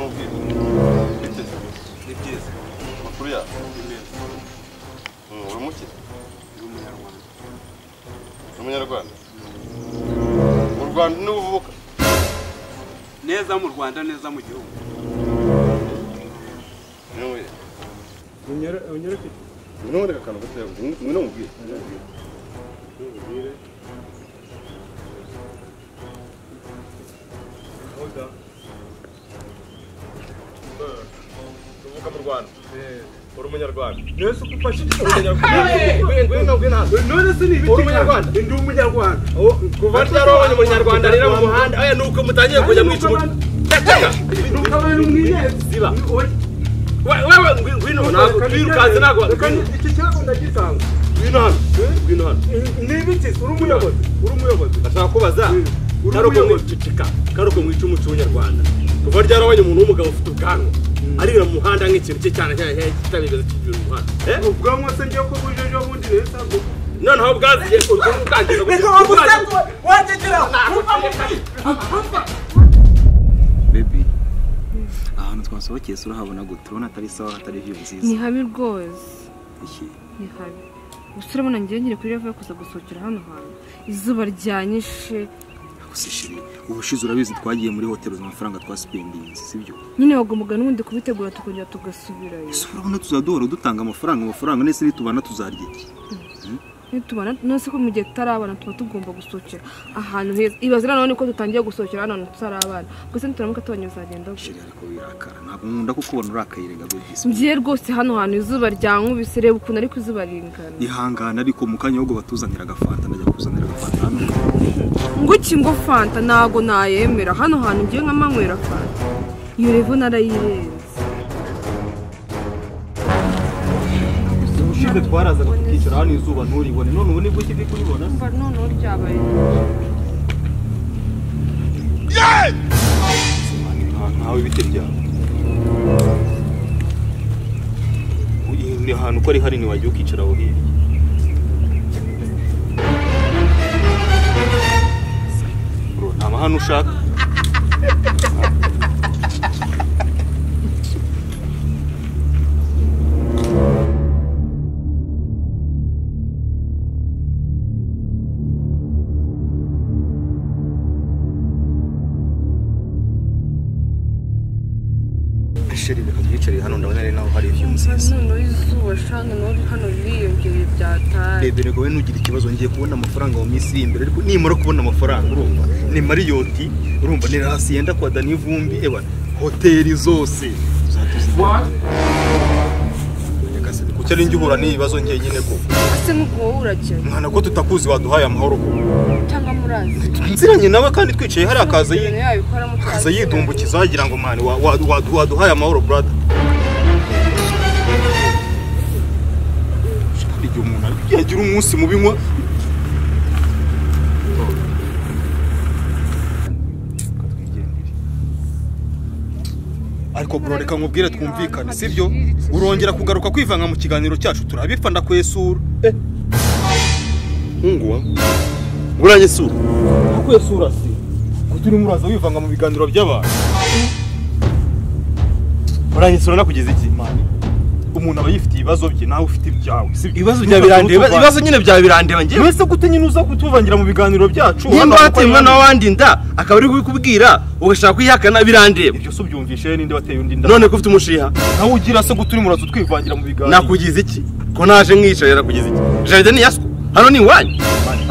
mubwira ni byiza makuru ya uri muke umunyarwanda mu Rwanda ni uvuka neza mu Rwanda neza mu gihugu unyereke none kakano gateye ngwino mubwire Oda tuvuka mu Rwanda uri umunyarwanda nese ukufashe umunyarwanda none se ni ibiki umunyarwanda ndi umunyarwanda kuva ryarabonye umunyarwanda rero mu muhanda aya nuko mutangiye kujya mu icumu cyaka nuko abantu mwiyeze ziba wewe ngwino nako twirukanze nako iki cyako ndagitanga ngwino hano ni ibiki uri umuyobozi ashaka kubaza karuko mwicika karuko mwica umuco w'Nyarwanda kuva ryarabonye umuntu w'umugabo ufite ubwanwa arira mu muhanda nk'ikintu cye cyane kitabigeze cy'ibyo muhanda ubwanwa se ngiye ko bujeje ubundi rero noneho bwaziye ukangiza wagegera baby ahantu twasohokeye sura habona gute urabona atari sawa atari vyo nziza ni habi rwose iki ni habi usura ngiye nyine kuri level yo kuza gusohokera hano hantu izuba ryanyishe usishiri ubushize urabizi twagiye muri hoteli z'amafaranga twa spending sibyo nyine bagombaga n'ubundi kubitegura tukongera tugasubirayo urabona tuzaduhora dutanga amafaranga nese nitubana tuzarya iki nitubana nose ko mu gihe tutarabana tuba tugomba gusohokera ahantu heza ibazira none ko dutangiye gusohokera hano tutarabana gusa ntituramuka tubanye uzagenda shiri ariko birakara ntabwo nkunda kukubona urakayirega bw'isi ngiye rwose hano hantu izuba ryankubise reba ukuntu ariko izuba ringana ihangana ariko mu kanya ahubwo batuzanira agafanta ndajya kuzanira agafanta hano nguki ngo fanta ntago nayemera hano hantu ngiye nkamanywera fanta iyo revo narayirenze ushize twaraza tukicara hano izuba nturibone none ubu nibwo kiri kuribona none uryabaye ntawe ibite byawe ni ahantu ko ari hanini wagiye ukicara aho hirya bro nta mahano ushaka sheri reka twicare hano ndabona ari naho hari view nziza none izuba shanga none hano biyongeye byataye rebe rego we nugira ikibazo ngiye kubona amafaranga mu minsi imbere ariko nimara kubona amafaranga urumva ni Marriott urumva ni hasi yenda kwa Dani Vumbi ewa hoteli zose kucyari ngihura ni ibibazo ngiye nyine ko ase nuko urajya mwana ko tutakuzi waduhaye amahoro ko cyangwa murazi nziranye nawe kandi twicaye hari akaza yidumbukiza wagira ngo mwana waduhaye amahoro brother shaka igihe umuntu yagira umunsi mu binywa ariko bro reka nkubwire twumvikane sibyo urongera kugaruka kwivanga mu kiganiro cyacu turabipfa ndakwesura ngwa uranye sura kwesura si kuturi muraza wivanga mu biganiro by'abantu uranye sura nakugeza iki mani umuntu aba yifite ibibazo bye nawe ufite ibyawe ibibazo bya birandeba ibibazo nyine bya birandeba ngiye wese gute nyine uza kutuvangira mu biganiro byacu hano batemwa n'abandi nda akaba ari kubikubwira ugashaka kwihakana birandeba ibyo so byumvishe ninde wateye undi nda none ko ufite umushiha nawe ugira se guturi murazo twivangira mu biganiro nakugize iki ko naje mwicaye nakugize iki jaride ni yasko hano ni wanyu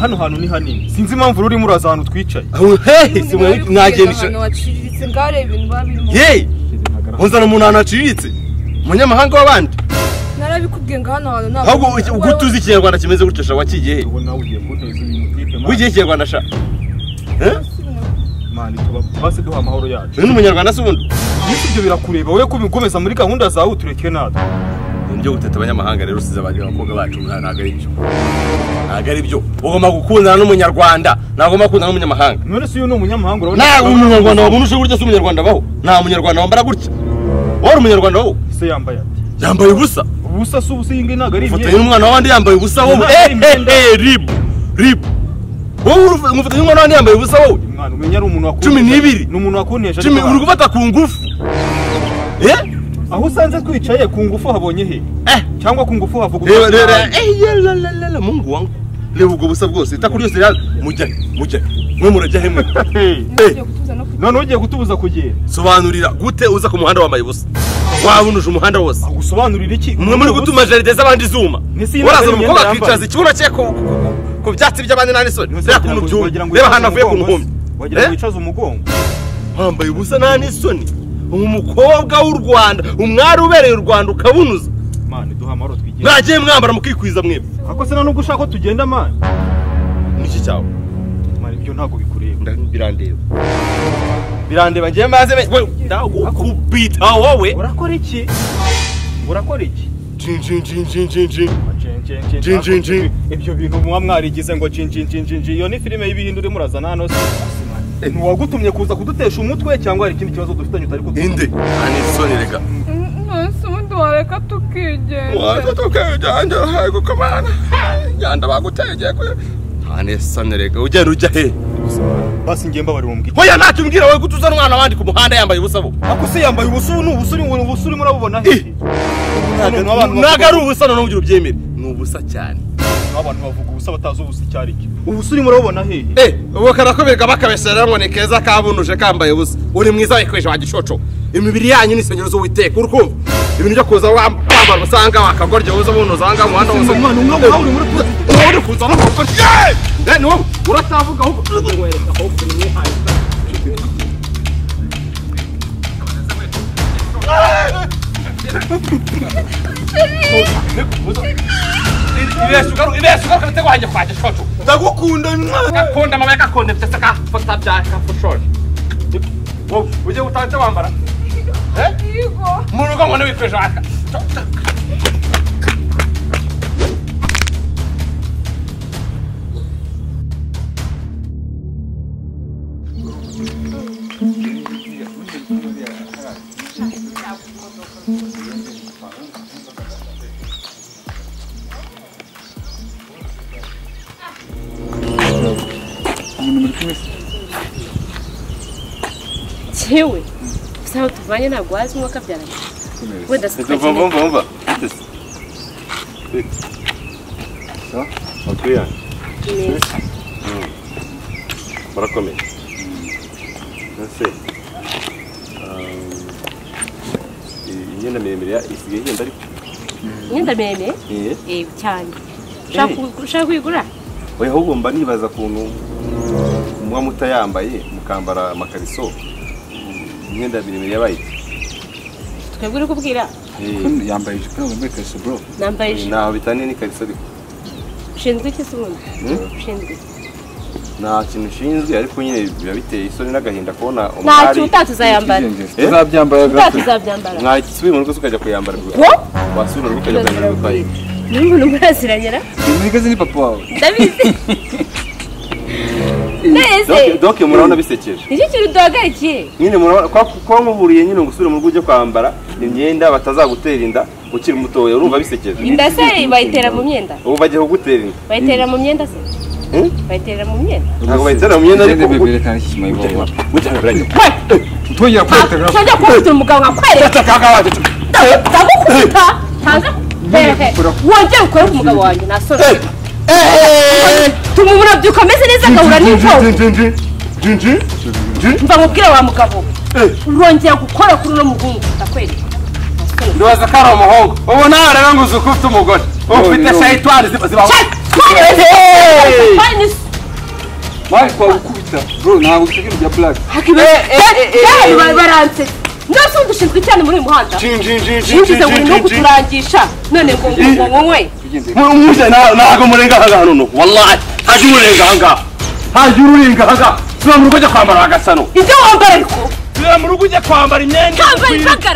hano hantu ni hanini sinzi impamvu ruri muraza ahantu twicaye hehe simwe mwagendisha waciritse ngare ibintu babirimo hey unzana umuntu anaciritse umunyamahanga w'abandi narabikubwiye ngo hano hantu ntabwo ahubwo ugutuzi ikinyarwanda kimeze gutyo sha wakigiye ubu nawe ugiye kunteza ibintu tipe wigiye ikinyarwanda sha mani tuba base duha amahoro yacu ni umunyarwanda se ubundi ibyo birakureba wowe kubigomeza muri gahunda zawe tureke natwe nibyo guteta abanyamahanga rero usize abandi bakobwa bacu ntago ari byo ugomba gukundana n'umunyarwanda nagomba gukundana n'umunyamahanga none se uyu ni umunyamahanga urabona nta umunyarwanda wabunuje burya se umunyarwanda baho nta munyarwanda wambara gutya wari umunyarwanda wowe se yambaye ati yambaye ubusa ubusa se ubusa yinge ntago ari imyenda n'umwana w'abandi yambaye ubusa wowe rib wowe umufatanya n'umwana w'abandi yambaye ubusa wowe umwana umenya ari umuntu wakunesha 12 ni umuntu wakunesha 10 uri gufata ku ngufu aho usanze twicaye ku ngufu habonye he cyangwa ku ngufu havuga reba mungu wangu reba ubwo busa bwose itakuryo se mujye mwe murajya hemwe none ugiye kutubuza kugenda sobanurira gute uza ku muhanda wambaye busa wabunuje umuhanda wose gusobanurira iki mwe muri gutuma jaride z'abandi zuma uraza umukobwa kwicaza ikibuno cye ku byatsi by'abandi nani soni reba ku mubyumba reba hano avuye ku nkombe wagira ngo wicaze umugongo wambaye ubusa nani soni umukobwa w'u Rwanda umwari ubereye u Rwanda ukabunuza mane duha amaro twigenda mwagiye mwambara mukikwiza mwebwe ako se nubwo ushaka ko tugenda mane niki cyawe mane ibyo ntago bikureba birandeba ngiye maze ndagukubita wowe urakora iki ibyo bintu muba mwarigize ngo iyo ni filime y'ibihinde urimo urazana hano ntiwagutumye kuza kudutesha umutwe cyangwa hari ikindi kibazo dufitanye utari kuduha inde ani soni rega nonese ubundi wareka tukigenda hago kamana yanda bagutegeye ko ani soni rega ugenda ujya he basi ngiye mbabarira umbwira hoya ntacyo umbwira wowe gutuza umwana abandi ku muhanda yambaye ubusa bo ako se yambaye ubusuri murabubona he naga ari ubusa none ugira ubyemere ni ubusa cyane abantu bavuga ubusa batazi ubusa cyari iki ubusuri murabubona he ubu karakoberga bakabesera ngo ni keza kabunuje kambaye ubusa uri mwiza wikweje wa gishoco imibiri yanyu ni senyero zo witeka urukumva ibintu byo kuza wambara usanga wakagorye uza bunuza anga mu handa wose uri kuza no kuko ni wowe uratavuga ahubwo wereka ahubwo ni mwihaye Ibeshuka katego hanje kwaje shoto. Ndagukunda ngakunda mama yakakunda bitaka fata byaka fushoje. Wo uje utaje wambara? Yego. Murugo ngone wikweje aka. Chewe. Sawa tuvanye ntabwo wazi umwaka byaranye. Wenda Vumva. So, okay. Barakomeye. Nase. Imyenda miremire isigaye igenda ariko. Imyenda miremire? Cyane. Ushaka kuyigura? Oya ahubwo mba nibaza kuntu muba mutayambaye mukambara amakariso imyenda miremire yabaye. Twebwe uri kubwira? Yambaye ijipo yambaye kariso bro. Nambaye ijipo. Naho bitaniye ni kariso ariko. Ushinzwe iki se ubundi? Ushinzwe. Nta kintu ushinzwe ariko nyine biba biteye isoni n'agahinda kubona umwari. Nta kintu utazayambara. Tuzabyambara gato. Tuzabyambara. Mwakisubiye mu rugo ukajya kuyambara bwo. Wasubira urugo ukajya kuyambara bwo. N'umuntu muraziranyera? Mwigeze ni papa wawe. Ndabizi. Neze. Doke murabona bisekeje. Iki kintu duhagarikiye. Nyine murabona kwa nkuburiye nyine ngusubire mu rugo ujye kwambara imyenda batazagutera inda ukiri mutoya urumva bisekeje. Inda se bayitera mu myenda? Ubu bagiye kugutera inda. Bayitera mu myenda se? Bayitera mu myenda? Ntabwo bayitera mu myenda ariko bebere kandi kimayibo. Mujye branye. Utongera kwitega. Cyangwa kwitira umugabo nkakwereka. Ndagukubita. Tanza. Wongera ukore ku mugabo wanjye nasore. Tumubura byukomeze neza gahura n'imfo. Mva mubwire wa mugabo. Urongera gukora kuri no mugungu ndakwereka. Ndoza karo umuhungu. Ubu nawe rero nguze uko ufite umugore. Ufite shayitwari zibaho. Mike kwa ukubita. Bro ntabwo ushaka ibya black. Baranse. Ndose ndushinzwe cyane muri muhanda. Shinjize muri no kuturangisha. None ngo wowe. Muje nago murenga hano no. Wallahi haji murenga hanga. Haji urenga hanga. Sura mu rugo jya kwambara agasano. Ibyo wambara ariko. Sura mu rugo ujye kwambara imyenda. Kambara ibaka.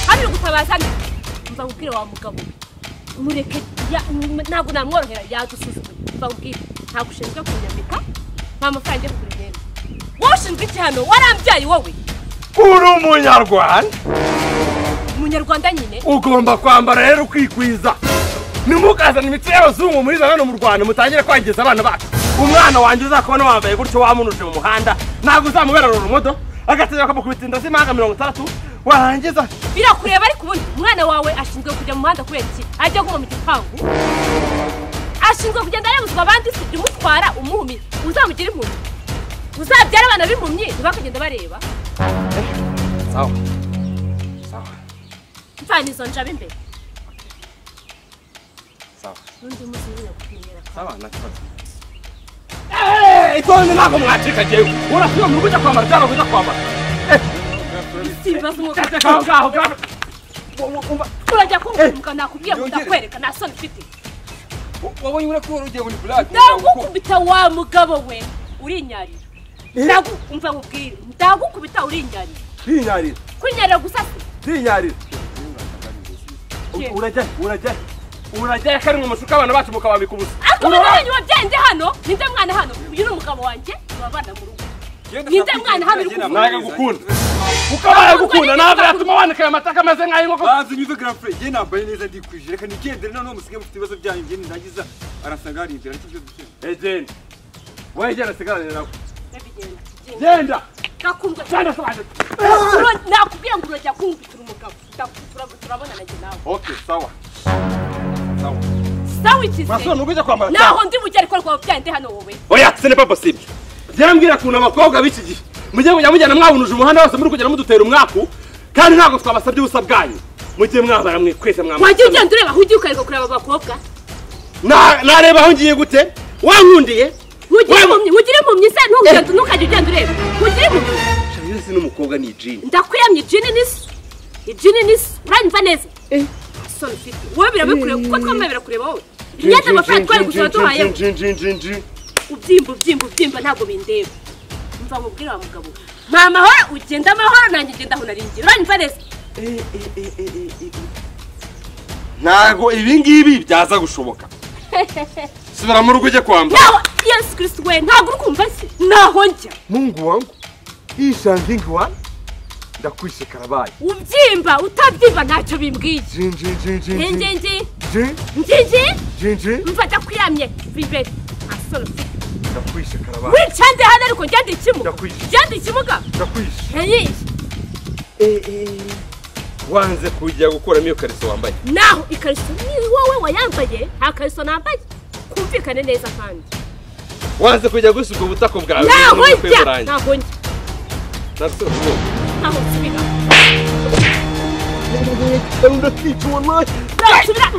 Hano gutabaza mva ubwire wa mugabo. Mureke ntabwo namworohera yadusuzuma. Mva ubwire ntabwo ushinzwe kunyambika. Nta mafaranga yo kurigenda. Washinzwe iki hano warambyaye wowe? Uri umunyarwanda. Umunyarwanda nyine. Ugomba kwambara rero kwikwiza. Nimukazana imitsi y'abazungu muri hano mu Rwanda mutangire kwageza abana bacu. Umwana wanjye uzakubona wambaye gutyo wamunuje mu muhanda ntabwo uzamubera urumodo agatera akamukubita inda z'imanga 30 warangiza birakureba ariko ubundi umwana wawe ashinzwe kujya mu muhanda kubera iki ajya guma mu gipangu ashinzwe kugenda yabuzwa abandi si umutwara umuhumi uzamugira impumyi uzabyara abana b'impumyi ntibakagenda bareba sawa mfana izo njabe imbere sawa n'undi munsi nyine kumenyera sawa nakibazo itonde ntabwo mwacika jewe urasiba mu kujya kwambara cyangwa kujya kwambara ibibazo umugabo ngaho urajya kumva nakubwiye ngo ndakwereka nta soni mfite wabonye urakora ugiye muri black ndagukubita wa mugabo we urinyarira umva nkubwire ndagukubita urinyarira rinyarira kwinyarira gusa rinyarira urajya kari mu musuka abana bacu mukabambika ubusa akabanye wabyende hano ninde mwana hano uyu ni umugabo wanjye turabana mu rugo ninde mwana hano uri naga gukunda ukabara gukunda ntabwo yatuma wanika amataka ameze nk'ayo inkoko banze nyuze grand frère je nambaye neza ndikwije reka nigendere none musige mufite ibibazo byanyu ngene ndagiza arasanga ari inzira cyo dukene genda wowe genda sigarane nawe genda gakumva genda sobanura nakubwiye ngo urajya kumvitira umugabo turabona nanjye nawe okay sawa sawa iki se masoni ugije kwambara naho ndi bugere ko rwa byande hano wowe oya ce n'est pas possible byambwira kuntu abakobwa b'iki gihe mujye mujyana mwabunuje umuhanda wose muri kugera mudutera umwaku kandi ntabwo twabasabye ubusa bwanyu mujye mwabara mwe kwese mwambara wagiye ugenda ureba aho ugiye ukareka kureba abakobwa nareba aho ngiye gute wankundiye mugire impumyi se ntukajya ugenda ureba mugire impumyi shanyira si n'umukobwa ni ijini ndakwiyamye ijini nisi uranyumva neza soni ufite wowe birabikureba kuko twambaye birakureba wowe imyenda amafaranga twari gusaba duhayeho ubyimba ntabwo bindeba mva mubwire wa mugabo nta mahoro ugenda amahoro nanjye ngenda aho naringiye uranyumva neza ntago ibi ngibi byaza gushoboka subira mu rugo ujye kwambara naho yesu kristo we ntabwo uri kumva se naho njya mungu wangu hii shangingi wa ndakwishe karabaye ubyimba utabyimba ntacyo bimbwiye njinji mva ndakwiyamye bibere asoro ndakwishe karabaye wicande hano ariko ngende ikimuga ngende ikimuga ndakwishe wanze kujya gukuramo iyo kariso wambaye naho ikariso ni wowe wayambaye nta kariso nambaye kumvikane neza kandi wanze kujya gusuka ubutako bwawe naho njya naho njya naho nsubira ndakwica wallahi nsubira